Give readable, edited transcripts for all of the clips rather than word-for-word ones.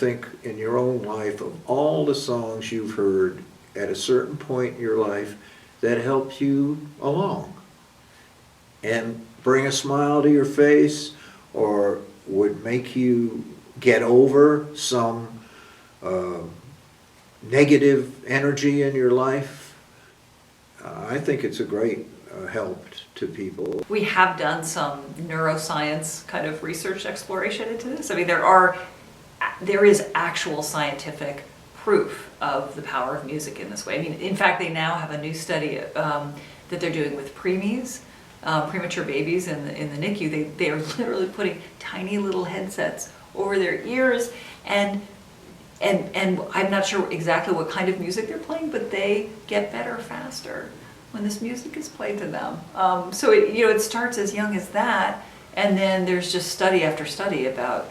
think in your own life of all the songs you've heard at a certain point in your life that helped you along and bring a smile to your face or would make you get over some negative energy in your life. I think it's a great help to people. We have done some neuroscience kind of research exploration into this. I mean, there is actual scientific proof of the power of music in this way. I mean, in fact, they now have a new study that they're doing with preemies, premature babies in the NICU. They are literally putting tiny little headsets over their ears, and I'm not sure exactly what kind of music they're playing, but they get better faster when this music is played to them. So it starts as young as that, and then there's just study after study about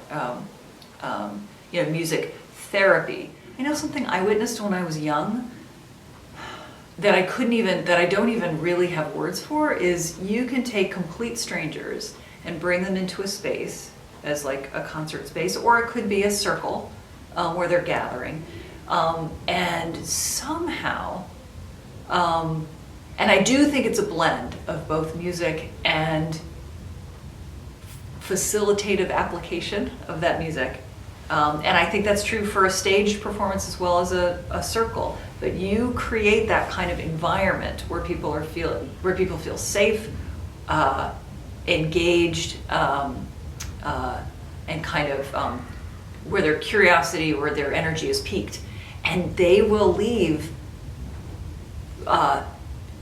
music therapy. I know something I witnessed when I was young that I don't even really have words for is you can take complete strangers and bring them into a space as like a concert space, or it could be a circle where they're gathering, and somehow, and I do think it's a blend of both music and facilitative application of that music. And I think that's true for a staged performance as well as a circle. But you create that kind of environment where people feel safe, engaged, and kind of where their curiosity or their energy is piqued, and they will leave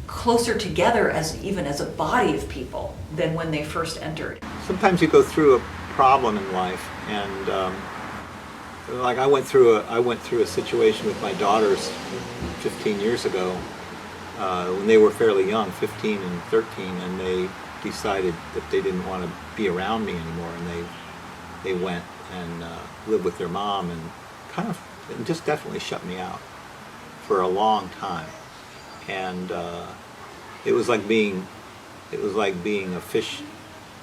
closer together even as a body of people than when they first entered. Sometimes you go through a problem in life, and like I went through a situation with my daughters 15 years ago when they were fairly young, 15 and 13, and they decided that they didn't want to be around me anymore, and they went and lived with their mom, and just definitely shut me out for a long time. And it was like being a fish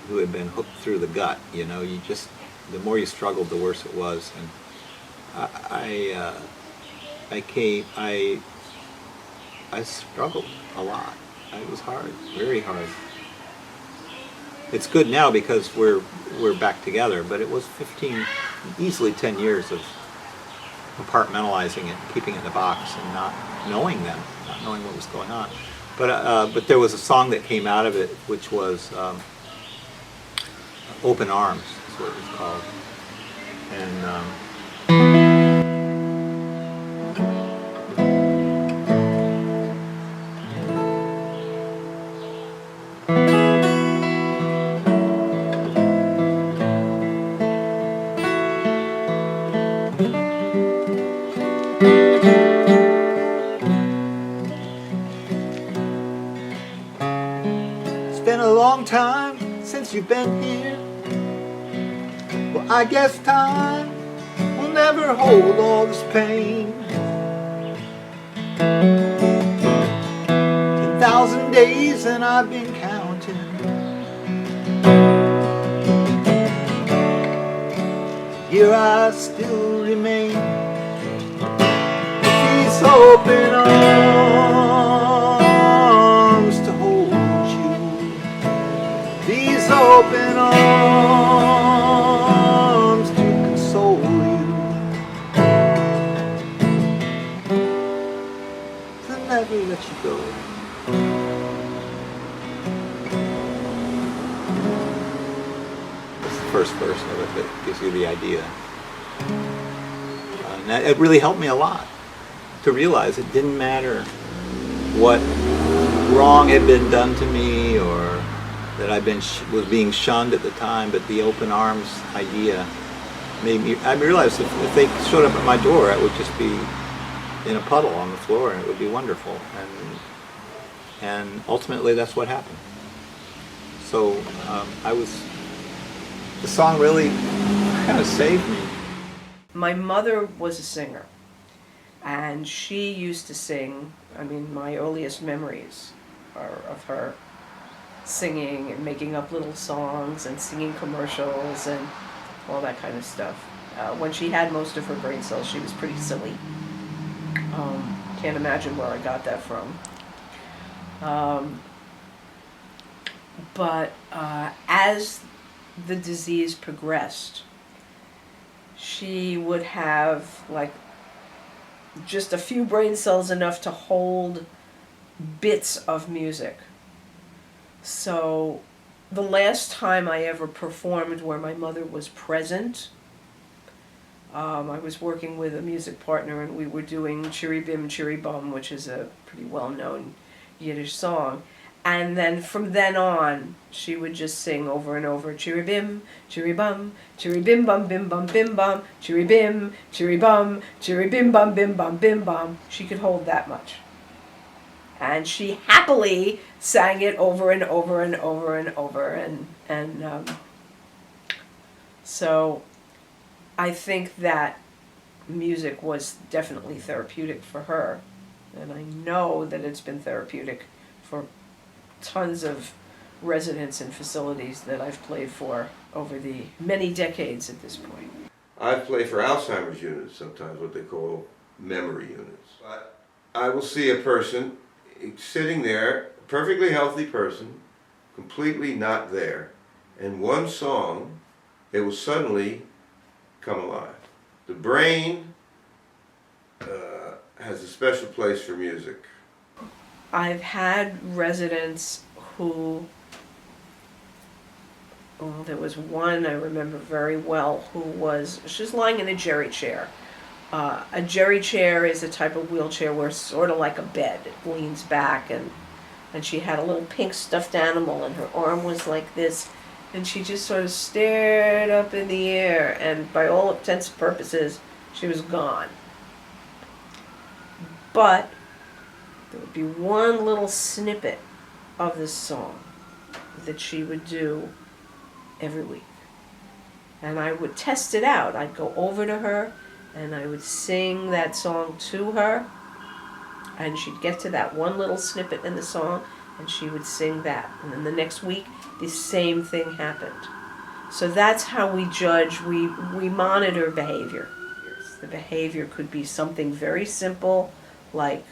who had been hooked through the gut. You know, the more you struggled, the worse it was. And I struggled a lot. It was hard, very hard. It's good now because we're back together, but it was easily 10 years of compartmentalizing it, keeping it in a box, and not knowing them, not knowing what was going on. But there was a song that came out of it, which was "Open Arms," is what it was called, and. It's been a long time since you've been here. Well, I guess time will never hold all this pain. 10,000 days and I've been counting. Here I still remain with these open arms to hold you. These open arms to console you. They'll never let you go. That's the first verse of it that gives you the idea. And it really helped me a lot to realize it didn't matter what wrong had been done to me or that was being shunned at the time, but the open arms idea made me. I realized if they showed up at my door, I would just be in a puddle on the floor, and it would be wonderful. And ultimately, that's what happened. So the song really kind of saved me. My mother was a singer, and she used to sing. I mean, my earliest memories are of her singing and making up little songs and singing commercials and all that kind of stuff. When she had most of her brain cells, she was pretty silly. Can't imagine where I got that from. But as the disease progressed, she would have like just a few brain cells enough to hold bits of music. So the last time I ever performed where my mother was present, I was working with a music partner and we were doing Chiri Bim Chiri Bum, which is a pretty well-known Yiddish song. And then from then on, she would just sing over and over, Chiri Bim, Chiri Bum, Chiri Bim Bum Bim Bum Bim Bum, Chiri Bim, Chiri Bum, Chiri Bim Bum Bim Bum Bim Bum. She could hold that much. And she happily sang it over and over and over and over. So I think that music was definitely therapeutic for her. And I know that it's been therapeutic for tons of residents and facilities that I've played for over the many decades at this point. I've played for Alzheimer's units, sometimes what they call memory units. But I will see a person sitting there, a perfectly healthy person, completely not there, and one song, it will suddenly come alive. The brain has a special place for music. I've had residents who, well, there was one I remember very well who she was lying in a jerry chair. A jerry chair is a type of wheelchair where it's sort of like a bed. It leans back, and she had a little pink stuffed animal and her arm was like this, and she just sort of stared up in the air, and by all intents and purposes, she was gone. But there would be one little snippet of this song that she would do every week. And I would test it out. I'd go over to her and I would sing that song to her, and she'd get to that one little snippet in the song and she would sing that. And then the next week, the same thing happened. So that's how we judge, we monitor behavior. The behavior could be something very simple, like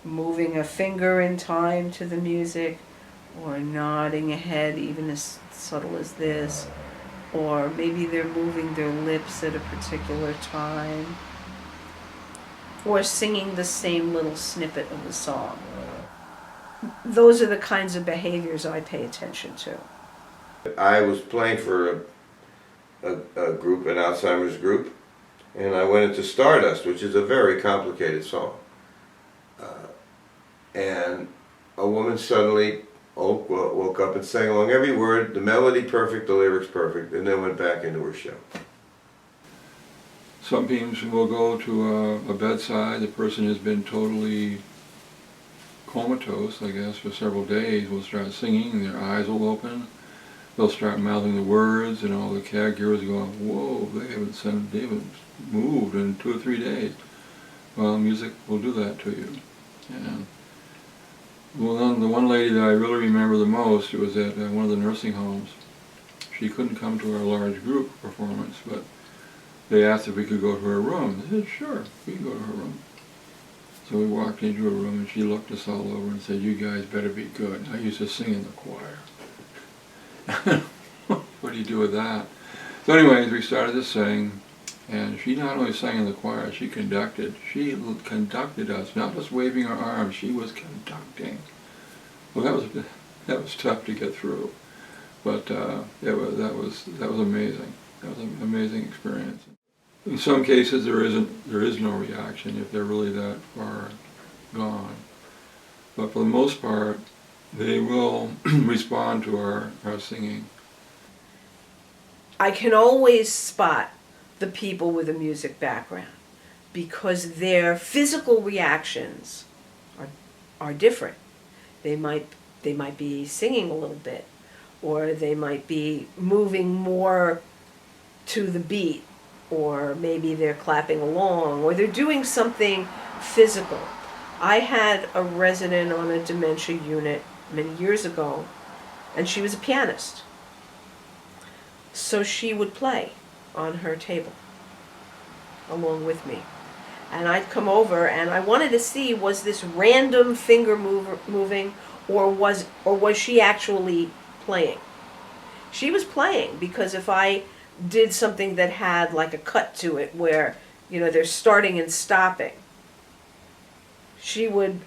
moving a finger in time to the music, or nodding a head even as subtle as this, or maybe they're moving their lips at a particular time, or singing the same little snippet of the song. Those are the kinds of behaviors I pay attention to. I was playing for a group, an Alzheimer's group, and I went into Stardust, which is a very complicated song. And a woman suddenly woke up and sang along every word, the melody perfect, the lyrics perfect, and then went back into her show. Some patients will go to a bedside, the person has been totally comatose, I guess, for several days, will start singing, their eyes will open, they'll start mouthing the words, and all the caregivers go, whoa, they haven't moved in 2 or 3 days. Well, music will do that to you. And well, the one lady that I really remember the most, it was at one of the nursing homes. She couldn't come to our large group performance, but they asked if we could go to her room. I said, sure, we can go to her room. So we walked into her room and she looked us all over and said, you guys better be good. I used to sing in the choir. What do you do with that? So anyways, we started to sing, and she not only sang in the choir, she conducted. She conducted us, not just waving her arms, she was conducting. Well, that was tough to get through, but that was amazing. That was an amazing experience. In some cases, there is no reaction if they're really that far gone. But for the most part, they will respond to our singing. I can always spot the people with a music background because their physical reactions are different. They might be singing a little bit, or they might be moving more to the beat, or maybe they're clapping along, or they're doing something physical. I had a resident on a dementia unit many years ago, and she was a pianist. So she would play on her table. along with me. And I'd come over and I wanted to see, was this random finger moving or was she actually playing? She was playing, because if I did something that had like a cut to it where, you know, they're starting and stopping, she would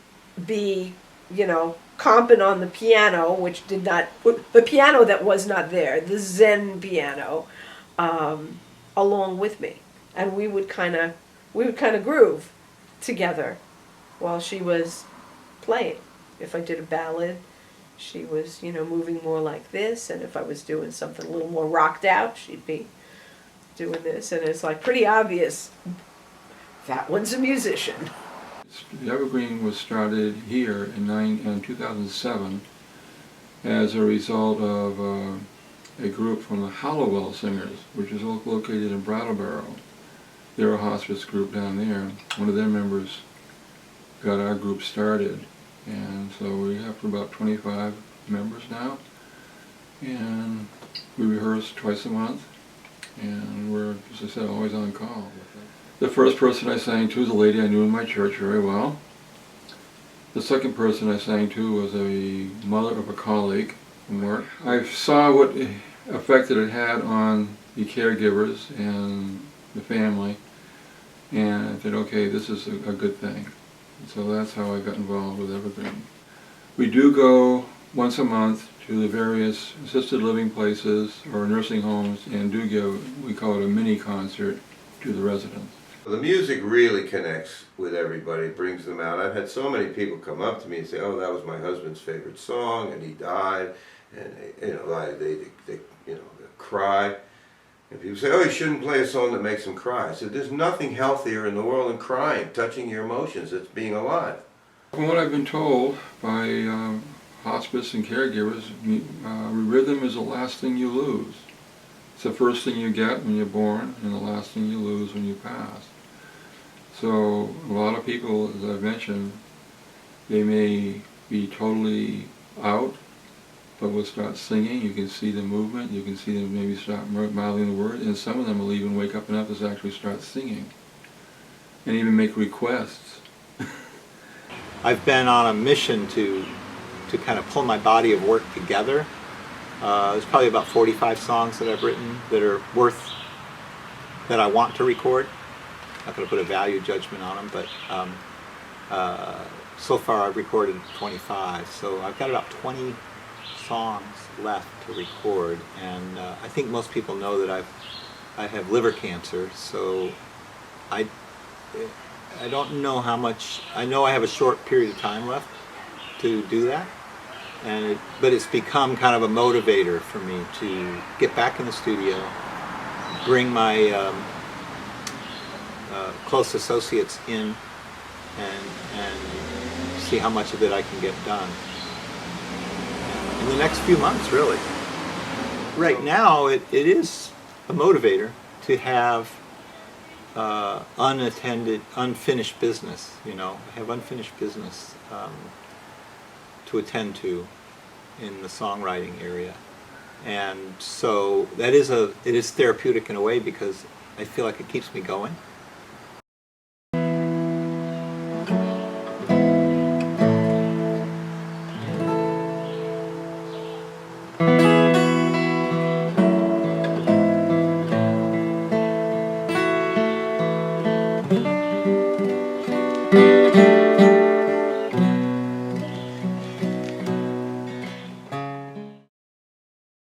be, you know, comping on the piano, which did not, the piano that was not there, the Zen piano, along with me. And we would kind of groove together while she was playing. If I did a ballad, she was, you know, moving more like this, and if I was doing something a little more rocked out, she'd be doing this, and it's like pretty obvious that one's a musician. The Evergreen was started here in 2007 as a result of a group from the Hallowell Singers, which is located in Brattleboro. They're a hospice group down there. One of their members got our group started, and so we have about 25 members now, and we rehearse twice a month, and we're, as I said, always on call. The first person I sang to was a lady I knew in my church very well. The second person I sang to was a mother of a colleague from work. I saw what effect it had on the caregivers and the family, and I said, okay, this is a good thing. And so that's how I got involved with Evergreen. We do go once a month to the various assisted living places or nursing homes and do give, we call it a mini concert, to the residents. The music really connects with everybody, brings them out. I've had so many people come up to me and say, oh, that was my husband's favorite song, and he died, and you know, they you know, they cry. And people say, oh, you shouldn't play a song that makes them cry. I said, there's nothing healthier in the world than crying, touching your emotions. It's being alive. From what I've been told by hospice and caregivers, rhythm is the last thing you lose. It's the first thing you get when you're born and the last thing you lose when you pass. So a lot of people, as I've mentioned, they may be totally out, but will start singing. You can see the movement, you can see them maybe start mouthing the words, and some of them will even wake up enough to actually start singing and even make requests. I've been on a mission to kind of pull my body of work together. There's probably about 45 songs that I've written that are that I want to record. I'm not going to put a value judgment on them, but so far I've recorded 25. So I've got about 20 songs left to record, and I think most people know that I have liver cancer, so I don't know how much. I know I have a short period of time left to do that, but it's become kind of a motivator for me to get back in the studio, bring my close associates in, and see how much of it I can get done in the next few months, really. Right now, it is a motivator to have unattended, unfinished business. You know, I have unfinished business to attend to in the songwriting area, and so it is therapeutic in a way because I feel like it keeps me going.